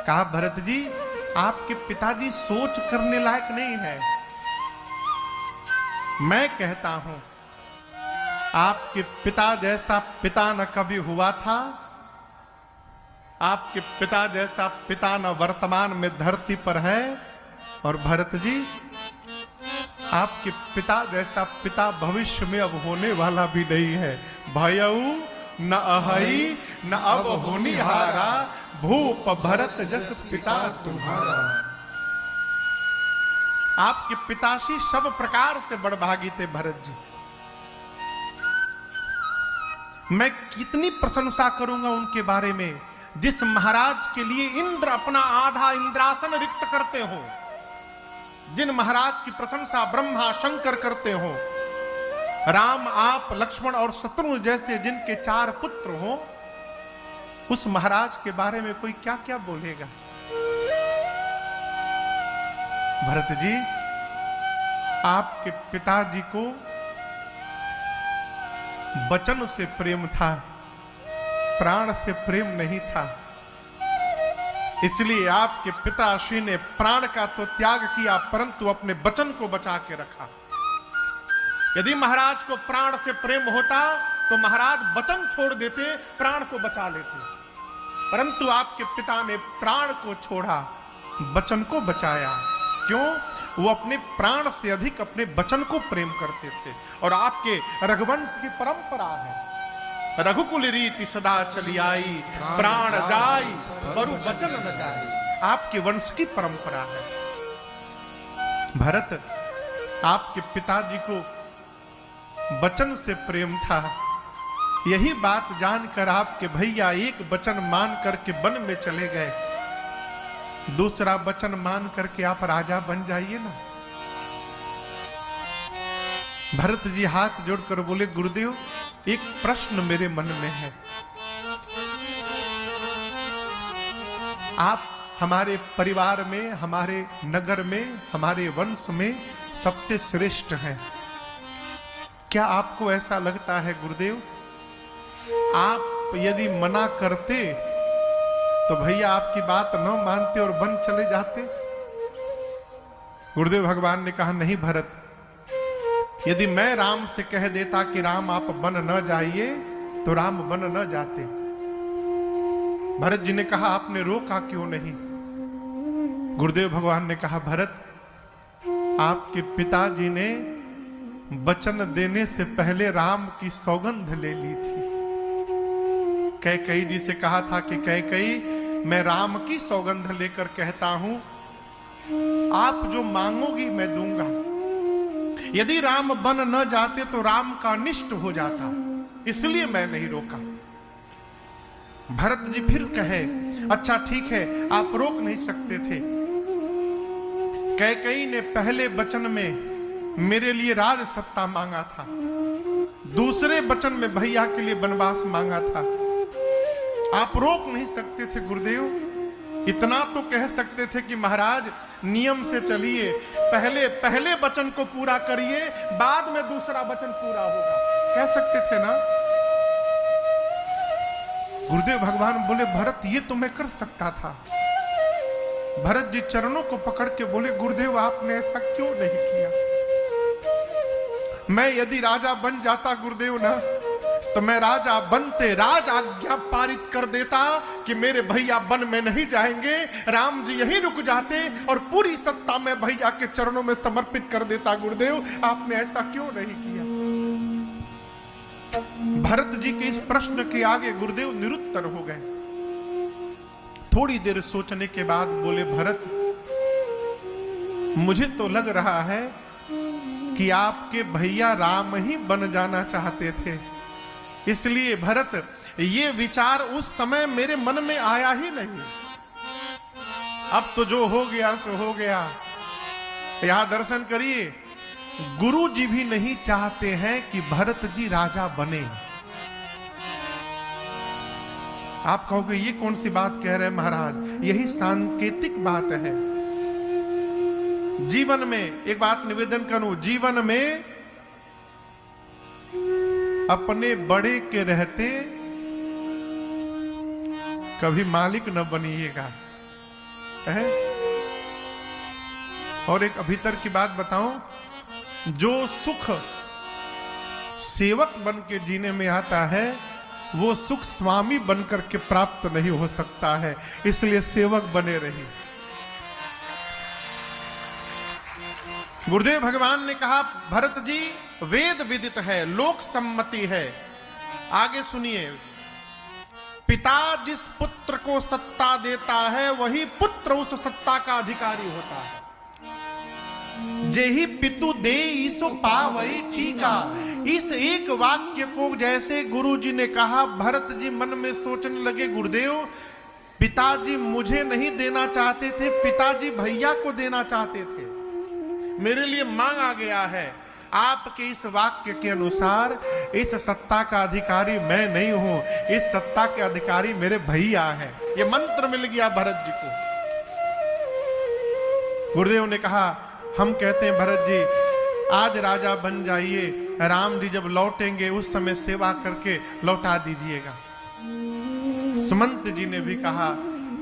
कहा भरत जी आपके पिताजी सोच करने लायक नहीं है। मैं कहता हूं आपके पिता जैसा पिता न कभी हुआ था, आपके पिता जैसा पिता न वर्तमान में धरती पर है, और भरत जी आपके पिता जैसा पिता भविष्य में अब होने वाला भी नहीं है। भयऊ न अहई न अब होनिहारा, भूप भरत जस पिता तुम्हारा। आपके पिताश्री सब प्रकार से बड़भागी थे भरत जी। मैं कितनी प्रशंसा करूंगा उनके बारे में, जिस महाराज के लिए इंद्र अपना आधा इंद्रासन रिक्त करते हो, जिन महाराज की प्रशंसा ब्रह्मा शंकर करते हो, राम आप लक्ष्मण और शत्रुघ्न जैसे जिनके 4 पुत्र हो, उस महाराज के बारे में कोई क्या क्या बोलेगा। भरत जी आपके पिताजी को वचन से प्रेम था, प्राण से प्रेम नहीं था। इसलिए आपके पिताश्री ने प्राण का तो त्याग किया परंतु अपने वचन को बचा के रखा। यदि महाराज को प्राण से प्रेम होता तो महाराज वचन छोड़ देते, प्राण को बचा लेते, परंतु आपके पिता ने प्राण को छोड़ा, वचन को बचाया। क्यों? वो अपने प्राण से अधिक अपने वचन को प्रेम करते थे। और आपके रघुवंश की परंपरा है, रघुकुल रीति सदा चली आई, प्राण जाई बरु वचन न जाई। आपके वंश की परंपरा है। भरत आपके पिताजी को वचन से प्रेम था। यही बात जानकर आपके भैया एक वचन मान करके वन में चले गए, दूसरा वचन मान करके आप राजा बन जाइए ना। भरत जी हाथ जोड़कर बोले गुरुदेव एक प्रश्न मेरे मन में है। आप हमारे परिवार में, हमारे नगर में, हमारे वंश में सबसे श्रेष्ठ हैं। क्या आपको ऐसा लगता है गुरुदेव आप यदि मना करते तो भैया आपकी बात न मानते और वन चले जाते? गुरुदेव भगवान ने कहा नहीं भरत, यदि मैं राम से कह देता कि राम आप वन न जाइए तो राम वन न जाते। भरत जी ने कहा आपने रोका क्यों नहीं? गुरुदेव भगवान ने कहा भरत आपके पिताजी ने वचन देने से पहले राम की सौगंध ले ली थी। कैकेयी जी से कहा था कि कैकेयी मैं राम की सौगंध लेकर कहता हूं आप जो मांगोगी मैं दूंगा। यदि राम वन न जाते तो राम का अनिष्ट हो जाता, इसलिए मैं नहीं रोका। भरत जी फिर कहे अच्छा ठीक है आप रोक नहीं सकते थे। कैकेयी ने पहले वचन में मेरे लिए राज सत्ता मांगा था, दूसरे वचन में भैया के लिए वनवास मांगा था। आप रोक नहीं सकते थे गुरुदेव। इतना तो कह सकते थे कि महाराज नियम से चलिए, पहले वचन को पूरा करिए, बाद में दूसरा वचन पूरा होगा, कह सकते थे ना। गुरुदेव भगवान बोले भरत ये तो मैं कर सकता था। भरत जी चरणों को पकड़ के बोले गुरुदेव आपने ऐसा क्यों नहीं किया? मैं यदि राजा बन जाता गुरुदेव ना तो मैं राजा बनते राज आज्ञा पारित कर देता कि मेरे भैया वन में नहीं जाएंगे, राम जी यहीं रुक जाते और पूरी सत्ता मैं भैया के चरणों में समर्पित कर देता। गुरुदेव आपने ऐसा क्यों नहीं किया? भरत जी के इस प्रश्न के आगे गुरुदेव निरुत्तर हो गए। थोड़ी देर सोचने के बाद बोले भरत मुझे तो लग रहा है कि आपके भैया राम ही बन जाना चाहते थे, इसलिए भरत ये विचार उस समय मेरे मन में आया ही नहीं। अब तो जो हो गया सो हो गया। यहां दर्शन करिए, गुरु जी भी नहीं चाहते हैं कि भरत जी राजा बने। आप कहोगे ये कौन सी बात कह रहे हैं महाराज? यही सांकेतिक बात है। जीवन में एक बात निवेदन करूं, जीवन में अपने बड़े के रहते कभी मालिक न बनिएगा। है। और एक भीतर की बात बताऊं, जो सुख सेवक बन के जीने में आता है वो सुख स्वामी बनकर के प्राप्त नहीं हो सकता है, इसलिए सेवक बने रहिए। गुरुदेव भगवान ने कहा, भरत जी वेद विदित है, लोक सम्मति है। आगे सुनिए, पिता जिस पुत्र को सत्ता देता है वही पुत्र उस सत्ता का अधिकारी होता है। जेहि पितु दे ईसो पावई टीका। इस एक वाक्य को जैसे गुरु जी ने कहा, भरत जी मन में सोचने लगे, गुरुदेव पिताजी मुझे नहीं देना चाहते थे, पिताजी भैया को देना चाहते थे, मेरे लिए मांग आ गया है। आपके इस वाक्य के अनुसार इस सत्ता का अधिकारी मैं नहीं हूं, इस सत्ता के अधिकारी मेरे भैया हैं। ये मंत्र मिल गया भरत जी को। गुरुदेव ने कहा, हम कहते हैं भरत जी आज राजा बन जाइए, राम जी जब लौटेंगे उस समय सेवा करके लौटा दीजिएगा। सुमंत जी ने भी कहा,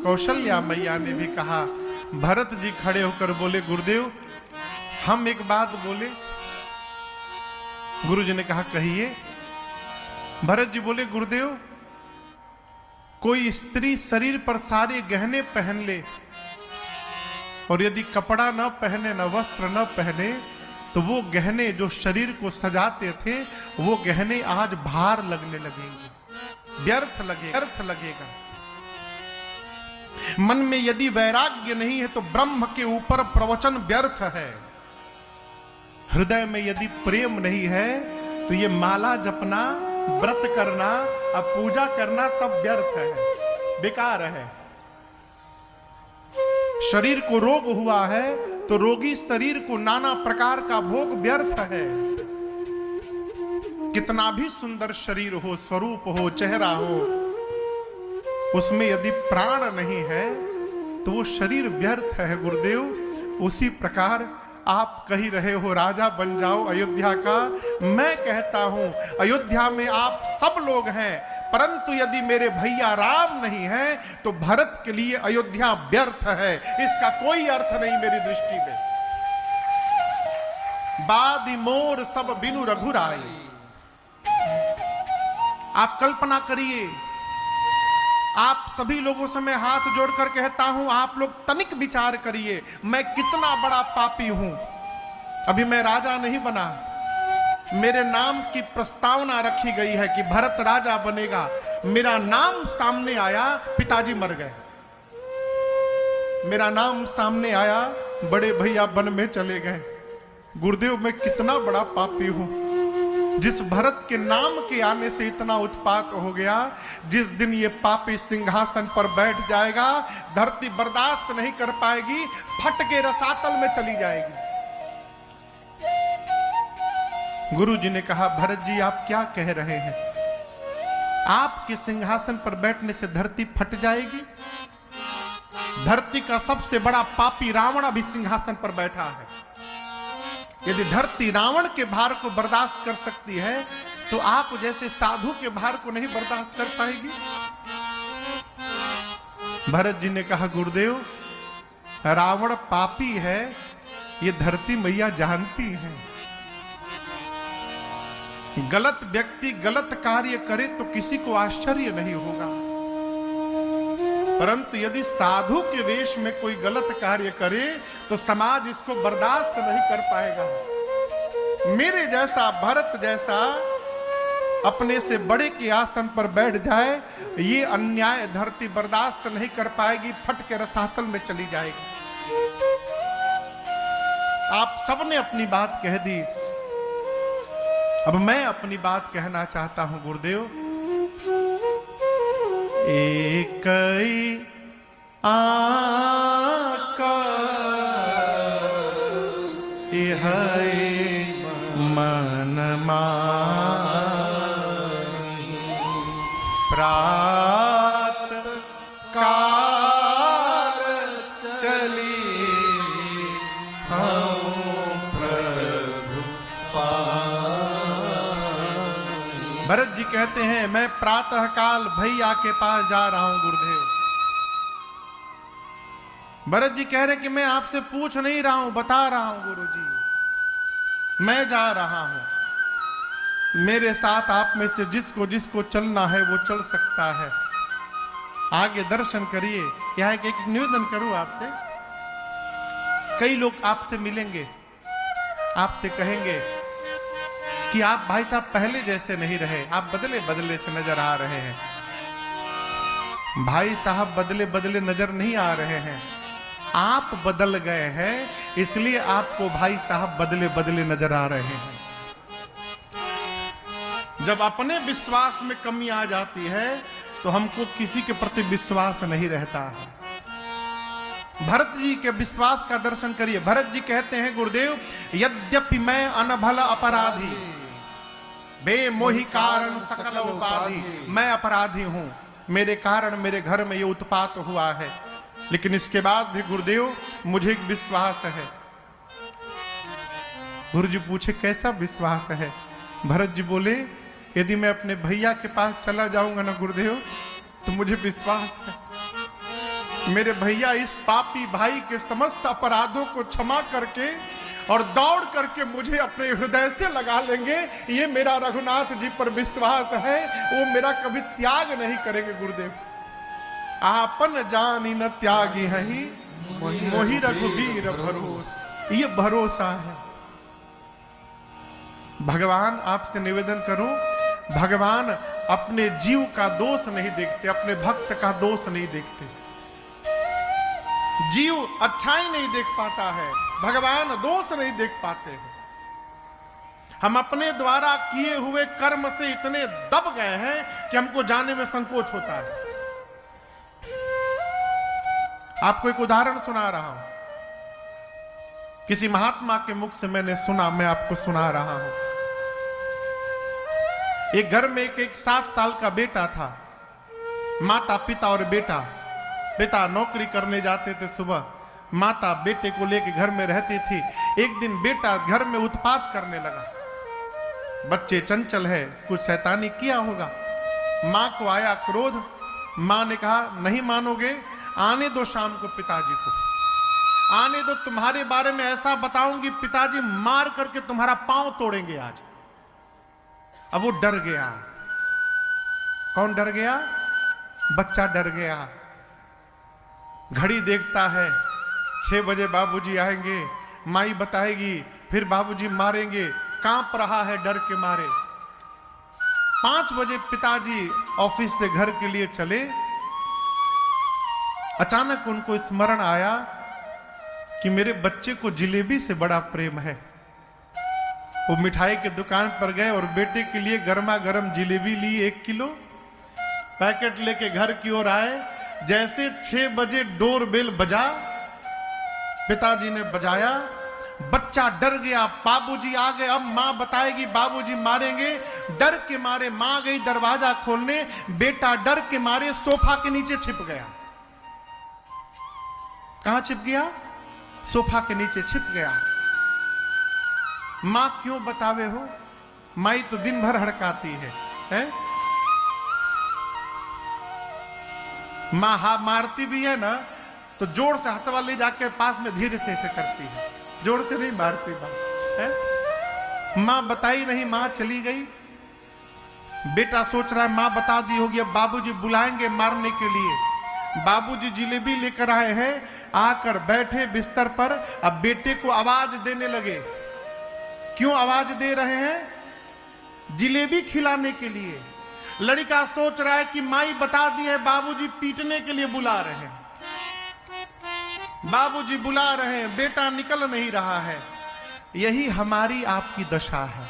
कौशल्या मैया ने भी कहा। भरत जी खड़े होकर बोले, गुरुदेव हम एक बात बोले। गुरु जी ने कहा, कहिए। भरत जी बोले, गुरुदेव कोई स्त्री शरीर पर सारे गहने पहन ले और यदि कपड़ा न पहने, न वस्त्र न पहने, तो वो गहने जो शरीर को सजाते थे वो गहने आज भार लगने लगेंगे, व्यर्थ लगेगा। मन में यदि वैराग्य नहीं है तो ब्रह्म के ऊपर प्रवचन व्यर्थ है। हृदय में यदि प्रेम नहीं है तो ये माला जपना, व्रत करना, अब पूजा करना सब व्यर्थ है, बेकार है। शरीर को रोग हुआ है तो रोगी शरीर को नाना प्रकार का भोग व्यर्थ है। कितना भी सुंदर शरीर हो, स्वरूप हो, चेहरा हो, उसमें यदि प्राण नहीं है तो वो शरीर व्यर्थ है। गुरुदेव उसी प्रकार आप कही रहे हो राजा बन जाओ अयोध्या का, मैं कहता हूं अयोध्या में आप सब लोग हैं, परंतु यदि मेरे भैया राम नहीं है तो भरत के लिए अयोध्या व्यर्थ है, इसका कोई अर्थ नहीं मेरी दृष्टि में। बादी मोर सब बिनु रघुराई। आप कल्पना करिए, आप सभी लोगों से मैं हाथ जोड़कर कहता हूं, आप लोग तनिक विचार करिए, मैं कितना बड़ा पापी हूं। अभी मैं राजा नहीं बना, मेरे नाम की प्रस्तावना रखी गई है कि भरत राजा बनेगा, मेरा नाम सामने आया, पिताजी मर गए। मेरा नाम सामने आया, बड़े भैया वन में चले गए। गुरुदेव मैं कितना बड़ा पापी हूं, जिस भरत के नाम के आने से इतना उत्पात हो गया। जिस दिन ये पापी सिंहासन पर बैठ जाएगा, धरती बर्दाश्त नहीं कर पाएगी, फट के रसातल में चली जाएगी। गुरु जी ने कहा, भरत जी आप क्या कह रहे हैं? आपके सिंहासन पर बैठने से धरती फट जाएगी? धरती का सबसे बड़ा पापी रावण अभी सिंहासन पर बैठा है। यदि धरती रावण के भार को बर्दाश्त कर सकती है तो आप जैसे साधु के भार को नहीं बर्दाश्त कर पाएगी। भरत जी ने कहा, गुरुदेव रावण पापी है, ये धरती मैया जानती है। गलत व्यक्ति गलत कार्य करे तो किसी को आश्चर्य नहीं होगा, परंतु यदि साधु के वेश में कोई गलत कार्य करे तो समाज इसको बर्दाश्त नहीं कर पाएगा। मेरे जैसा भरत जैसा अपने से बड़े के आसन पर बैठ जाए, ये अन्याय धरती बर्दाश्त नहीं कर पाएगी, फट के रसातल में चली जाएगी। आप सबने अपनी बात कह दी, अब मैं अपनी बात कहना चाहता हूं। गुरुदेव एक आका मन प्रात काल चली भरत जी कहते हैं, मैं प्रातः काल भैया के पास जा रहा हूं गुरुदेव। भरत जी कह रहे कि मैं आपसे पूछ नहीं रहा हूं, बता रहा हूं गुरुजी। मैं जा रहा हूं, मेरे साथ आप में से जिसको जिसको चलना है वो चल सकता है, आगे दर्शन करिए। यहां एक निवेदन करूं आपसे, कई लोग आपसे मिलेंगे, आपसे कहेंगे कि आप भाई साहब पहले जैसे नहीं रहे, आप बदले बदले से नजर आ रहे हैं। भाई साहब बदले बदले नजर नहीं आ रहे हैं, आप बदल गए हैं, इसलिए आपको भाई साहब बदले बदले नजर आ रहे हैं। जब अपने विश्वास में कमी आ जाती है तो हमको किसी के प्रति विश्वास नहीं रहता है। भरत जी के विश्वास का दर्शन करिए। भरत जी कहते हैं गुरुदेव, यद्यपि मैं अनभल अपराधी, बेमोही कारण सकल उपाधि, मैं अपराधी हूं, मेरे कारण मेरे घर में ये उत्पात हुआ है, लेकिन इसके बाद भी गुरुदेव मुझे एक विश्वास है। गुरु जी पूछे कैसा विश्वास है? भरत जी बोले, यदि मैं अपने भैया के पास चला जाऊंगा ना गुरुदेव, तो मुझे विश्वास है मेरे भैया इस पापी भाई के समस्त अपराधों को क्षमा करके और दौड़ करके मुझे अपने हृदय से लगा लेंगे। ये मेरा रघुनाथ जी पर विश्वास है, वो मेरा कभी त्याग नहीं करेंगे गुरुदेव। आपन जानी न त्यागी है ही, मोहि रघुबीर भरोस, ये भरोसा है। भगवान आपसे निवेदन करूं, भगवान अपने जीव का दोष नहीं देखते, अपने भक्त का दोष नहीं देखते। जीव अच्छाई नहीं देख पाता है, भगवान दोष नहीं देख पाते हैं। हम अपने द्वारा किए हुए कर्म से इतने दब गए हैं कि हमको जाने में संकोच होता है। आपको एक उदाहरण सुना रहा हूं, किसी महात्मा के मुख से मैंने सुना, मैं आपको सुना रहा हूं। एक घर में एक 7 साल का बेटा था, माता पिता और बेटा। पिता नौकरी करने जाते थे सुबह, माता बेटे को लेकर घर में रहती थी। एक दिन बेटा घर में उत्पात करने लगा। बच्चे चंचल है, कुछ शैतानी किया होगा। मां को आया क्रोध, मां ने कहा नहीं मानोगे, आने दो शाम को पिताजी को, आने दो, तुम्हारे बारे में ऐसा बताऊंगी पिताजी मार करके तुम्हारा पांव तोड़ेंगे आज। अब वो डर गया। कौन डर गया? बच्चा डर गया। घड़ी देखता है, 6 बजे बाबूजी आएंगे, माई बताएगी, फिर बाबूजी मारेंगे, कांप रहा है डर के मारे। 5 बजे पिताजी ऑफिस से घर के लिए चले। अचानक उनको स्मरण आया कि मेरे बच्चे को जिलेबी से बड़ा प्रेम है। वो मिठाई की दुकान पर गए और बेटे के लिए गर्मा गर्म जिलेबी ली 1 किलो, पैकेट लेके घर की ओर आए। जैसे 6 बजे डोरबेल बजा, पिताजी ने बजाया, बच्चा डर गया, बाबूजी आ गए, अब मां बताएगी, बाबूजी मारेंगे। डर के मारे मां गई दरवाजा खोलने, बेटा डर के मारे सोफा के नीचे छिप गया। कहां छिप गया? सोफा के नीचे छिप गया। मां क्यों बतावे हो? माई तो दिन भर हड़काती है? मां मारती भी है ना तो जोर से हथवा ले जाके पास में धीरे से ऐसे करती है, जोर से नहीं मारती है? मां बताई नहीं, मां चली गई। बेटा सोच रहा है मां बता दी होगी, अब बाबूजी बुलाएंगे मारने के लिए। बाबूजी जिलेबी लेकर आए हैं, आकर बैठे बिस्तर पर। अब बेटे को आवाज देने लगे। क्यों आवाज दे रहे हैं? जिलेबी खिलाने के लिए। लड़का सोच रहा है कि माई बता दी है, बाबूजी पीटने के लिए बुला रहे हैं, बाबूजी बुला रहे हैं, बेटा निकल नहीं रहा है। यही हमारी आपकी दशा है।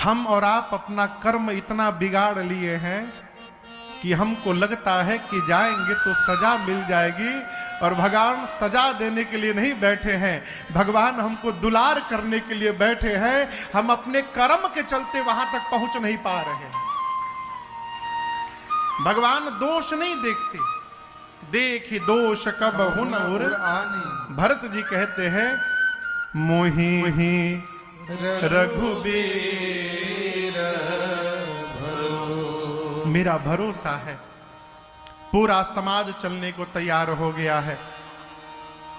हम और आप अपना कर्म इतना बिगाड़ लिए हैं कि हमको लगता है कि जाएंगे तो सजा मिल जाएगी, और भगवान सजा देने के लिए नहीं बैठे हैं, भगवान हमको दुलार करने के लिए बैठे हैं। हम अपने कर्म के चलते वहां तक पहुंच नहीं पा रहे। भगवान दोष नहीं देखते, देखी दोष कब हुन उर आनी। भरत जी कहते हैं, मोहि रघुबीर भरो, मेरा भरोसा है पूरा समाज चलने को तैयार हो गया है।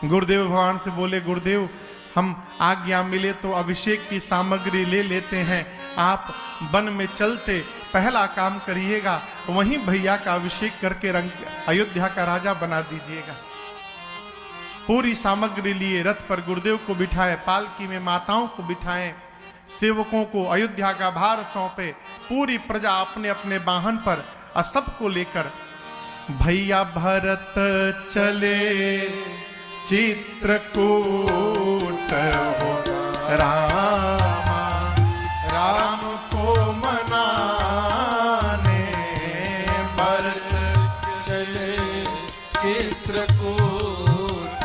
गुरुदेव भगवान से बोले, गुरुदेव हम आज्ञा मिले तो अभिषेक की सामग्री ले लेते हैं, आप वन में चलते पहला काम करिएगा, वहीं भैया का अभिषेक करके अयोध्या का राजा बना दीजिएगा। पूरी सामग्री लिए रथ पर गुरुदेव को बिठाए, पालकी में माताओं को बिठाएं, सेवकों को अयोध्या का भार सौंपे, पूरी प्रजा अपने अपने वाहन पर सबको लेकर भैया भरत चले चित्रकूट हो रामा, राम को मनाने भरत चले चित्रकूट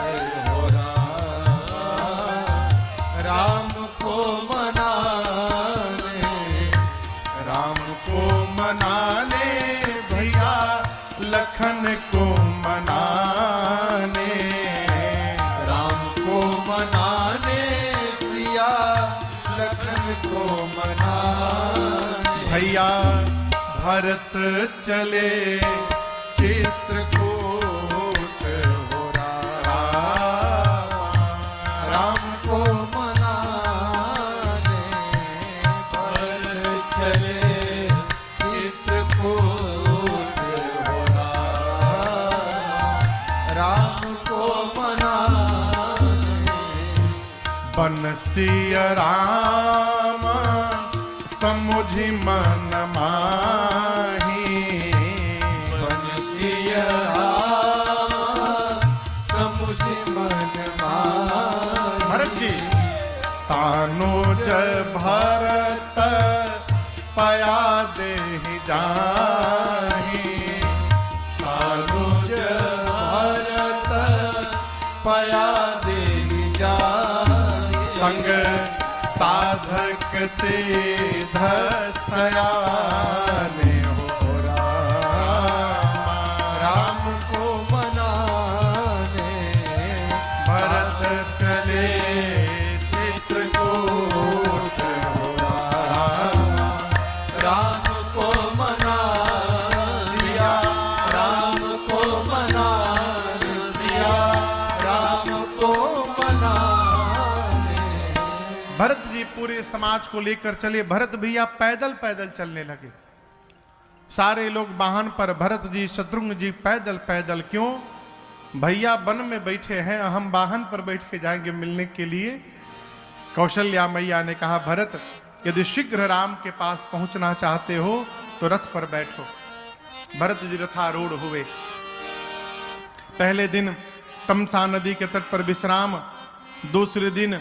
हो रामा, राम को मनाने, राम को मनाने भैया लखन को मनाने, राम को मनाने सिया लखन को मनाने, भैया भरत चले चित्रकूट हो रामा, राम को मनाने भरत चले चित्रकूट हो राम को मनाने, बनसिया राम समुझि मन माही, बनसिया राम समुझि मन माही, भरत जी सानुज भरत पया देहि जाहि, सानुज भरत पया देहि जाहि, संग साधक से धसयाने हो रामा, राम को मनाने भरत चले चित्रकूट हो रामा, राम को मनाने, राम को मनाने, राम को मनाने। भरत जी पूरे समाज को लेकर चले। भरत भैया पैदल पैदल चलने लगे, सारे लोग वाहन पर, भरत जी शत्रुघ्न जी पैदल पैदल। क्यों? भैया वन में बैठे हैं, हम वाहन पर बैठ के जाएंगे मिलने के लिए। कौशल्या मैया ने कहा, भरत यदि शीघ्र राम के पास पहुंचना चाहते हो तो रथ पर बैठो। भरत जी रथारूढ़ हुए। पहले दिन तमसा नदी के तट पर विश्राम, दूसरे दिन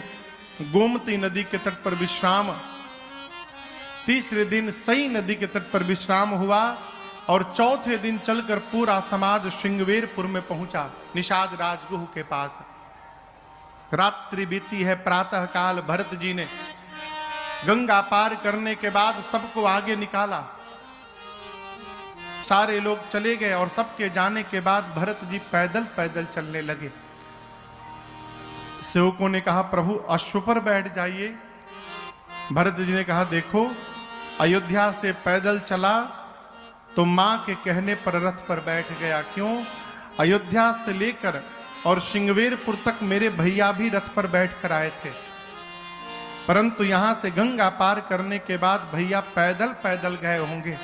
गोमती नदी के तट पर विश्राम, तीसरे दिन सई नदी के तट पर विश्राम हुआ और चौथे दिन चलकर पूरा समाज श्रृंगवेरपुर में पहुंचा, निषाद राजगुह के पास। रात्रि बीती है, प्रातः काल भरत जी ने गंगा पार करने के बाद सबको आगे निकाला। सारे लोग चले गए और सबके जाने के बाद भरत जी पैदल पैदल चलने लगे। सेवकों ने कहा, प्रभु अश्व पर बैठ जाइए। भरत जी ने कहा, देखो अयोध्या से पैदल चला तो मां के कहने पर रथ पर बैठ गया। क्यों? अयोध्या से लेकर और श्रृंगवेरपुर तक मेरे भैया भी रथ पर बैठ कर आए थे, परंतु यहां से गंगा पार करने के बाद भैया पैदल पैदल गए होंगे।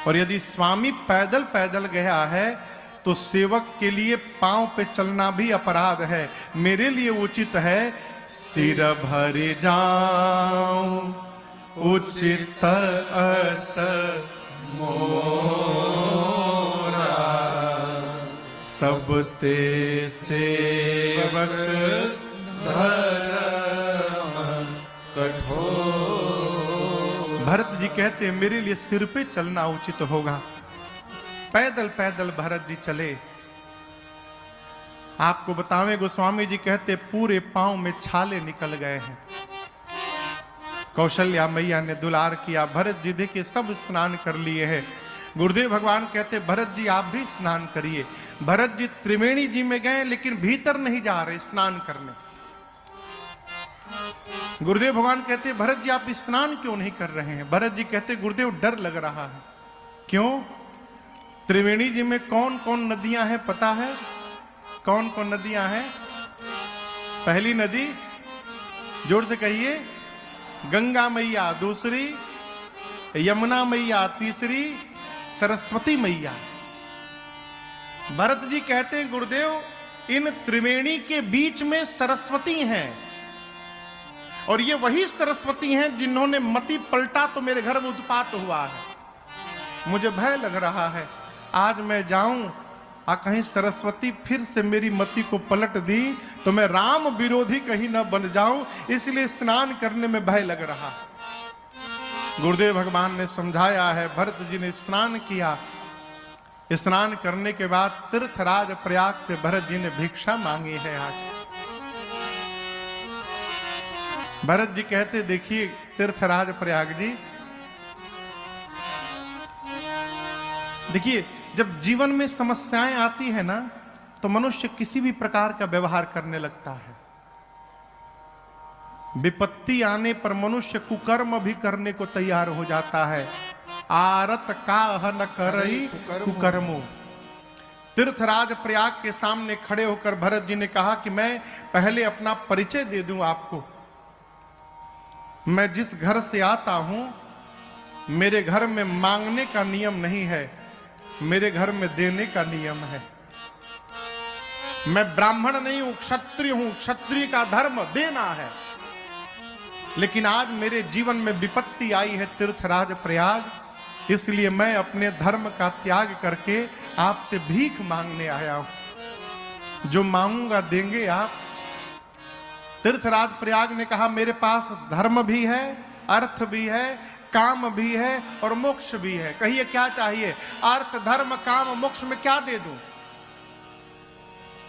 और यदि स्वामी पैदल पैदल गया है तो सेवक के लिए पांव पे चलना भी अपराध है। मेरे लिए उचित है सिर भरे जाऊं उचित अस मोरा, सब ते सेवक धर्म कठोर। भरत जी कहते मेरे लिए सिर पे चलना उचित होगा। पैदल पैदल भरत जी चले। आपको बतावें, गोस्वामी जी कहते पूरे पांव में छाले निकल गए हैं। कौशल्या मैया ने दुलार किया। भरत जी देखिए सब स्नान कर लिए हैं। गुरुदेव भगवान कहते भरत जी आप भी स्नान करिए। भरत जी त्रिवेणी जी में गए लेकिन भीतर नहीं जा रहे स्नान करने। गुरुदेव भगवान कहते भरत जी आप स्नान क्यों नहीं कर रहे हैं? भरत जी कहते गुरुदेव डर लग रहा है। क्यों? त्रिवेणी जी में कौन कौन नदियां हैं पता है? कौन कौन नदियां हैं? पहली नदी जोर से कहिए, गंगा मैया। दूसरी यमुना मैया। तीसरी सरस्वती मैया। भरत जी कहते हैं गुरुदेव, इन त्रिवेणी के बीच में सरस्वती हैं, और ये वही सरस्वती हैं जिन्होंने मति पलटा तो मेरे घर में उत्पात हुआ है। मुझे भय लग रहा है आज मैं जाऊं कहीं सरस्वती फिर से मेरी मति को पलट दी तो मैं राम विरोधी कहीं न बन जाऊं, इसलिए स्नान करने में भय लग रहा। गुरुदेव भगवान ने समझाया है। भरत जी ने स्नान किया। स्नान करने के बाद तीर्थराज प्रयाग से भरत जी ने भिक्षा मांगी है। आज भरत जी कहते, देखिए तीर्थराज प्रयाग जी, देखिए जब जीवन में समस्याएं आती है ना तो मनुष्य किसी भी प्रकार का व्यवहार करने लगता है। विपत्ति आने पर मनुष्य कुकर्म भी करने को तैयार हो जाता है। आरत काह न करई कुकर्मो। तीर्थराज प्रयाग के सामने खड़े होकर भरत जी ने कहा कि मैं पहले अपना परिचय दे दूं आपको। मैं जिस घर से आता हूं, मेरे घर में मांगने का नियम नहीं है, मेरे घर में देने का नियम है। मैं ब्राह्मण नहीं हूं, क्षत्रिय हूं। क्षत्रिय का धर्म देना है। लेकिन आज मेरे जीवन में विपत्ति आई है तीर्थराज प्रयाग, इसलिए मैं अपने धर्म का त्याग करके आपसे भीख मांगने आया हूं। जो मांगूंगा देंगे आप। तीर्थराज प्रयाग ने कहा, मेरे पास धर्म भी है, अर्थ भी है, काम भी है और मोक्ष भी है। कहिए क्या चाहिए? अर्थ, धर्म, काम, मोक्ष में क्या दे दूं?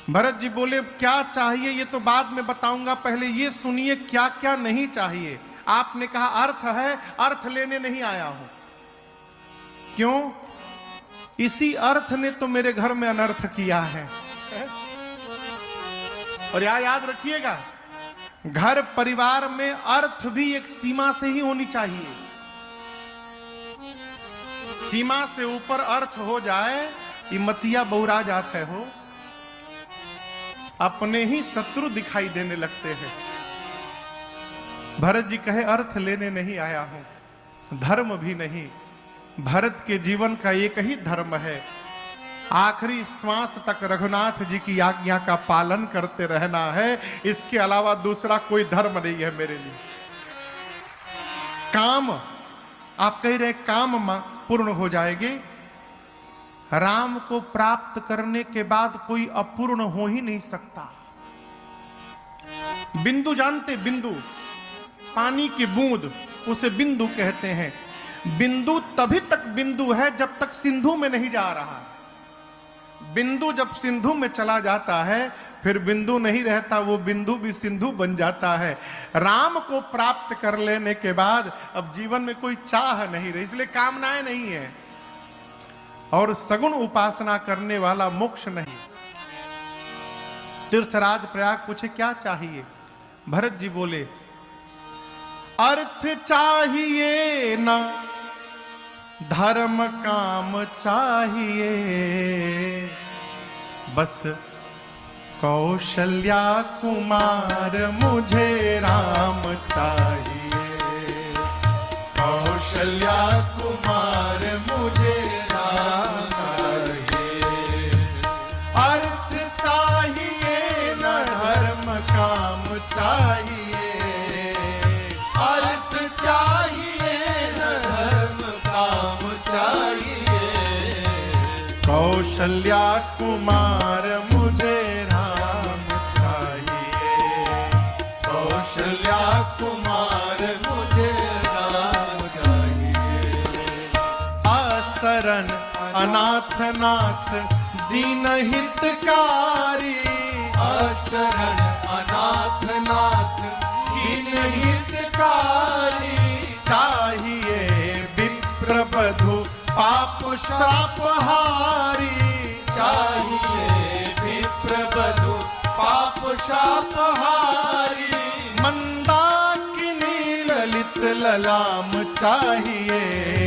भरत जी बोले, क्या चाहिए ये तो बाद में बताऊंगा, पहले ये सुनिए क्या क्या नहीं चाहिए। आपने कहा अर्थ है, अर्थ लेने नहीं आया हूं। क्यों? इसी अर्थ ने तो मेरे घर में अनर्थ किया है। और याद रखिएगा, घर परिवार में अर्थ भी एक सीमा से ही होनी चाहिए। सीमा से ऊपर अर्थ हो जाए, ये मतिया बौरा जाते हो, अपने ही शत्रु दिखाई देने लगते हैं। भरत जी कहे, अर्थ लेने नहीं आया हूं, धर्म भी नहीं। भरत के जीवन का एक ही धर्म है, आखिरी श्वास तक रघुनाथ जी की आज्ञा का पालन करते रहना है। इसके अलावा दूसरा कोई धर्म नहीं है मेरे लिए। काम, आप कह रहे काम पूर्ण हो जाएंगे। राम को प्राप्त करने के बाद कोई अपूर्ण हो ही नहीं सकता। बिंदु जानते? बिंदु, पानी की बूंद, उसे बिंदु कहते हैं। बिंदु तभी तक बिंदु है जब तक सिंधु में नहीं जा रहा। बिंदु जब सिंधु में चला जाता है फिर बिंदु नहीं रहता, वो बिंदु भी सिंधु बन जाता है। राम को प्राप्त कर लेने के बाद अब जीवन में कोई चाह नहीं रही, इसलिए कामनाएं नहीं है। और सगुण उपासना करने वाला मोक्ष नहीं। तीर्थराज प्रयाग पूछे क्या चाहिए? भरत जी बोले, अर्थ चाहिए ना, धर्म काम चाहिए, बस कौशल्या कुमार मुझे राम चाहिए। कौशल्या कुमार मुझे राम चाहिए। अर्थ चाहिए न धर्म काम चाहिए। अर्थ चाहिए न धर्म काम चाहिए। कौशल्या कुमार मुझे कुमार मुझे राम चाहिए। आसरण अनाथ नाथ दीन हितकारी। आसरण अनाथ नाथ दीन हितकारी। चाहिए विप्र बधु पाप श्राप हारी। चाहिए विप्र बधु पाप श्राप हारी। मंदाकिनी ललित ललाम चाहिए।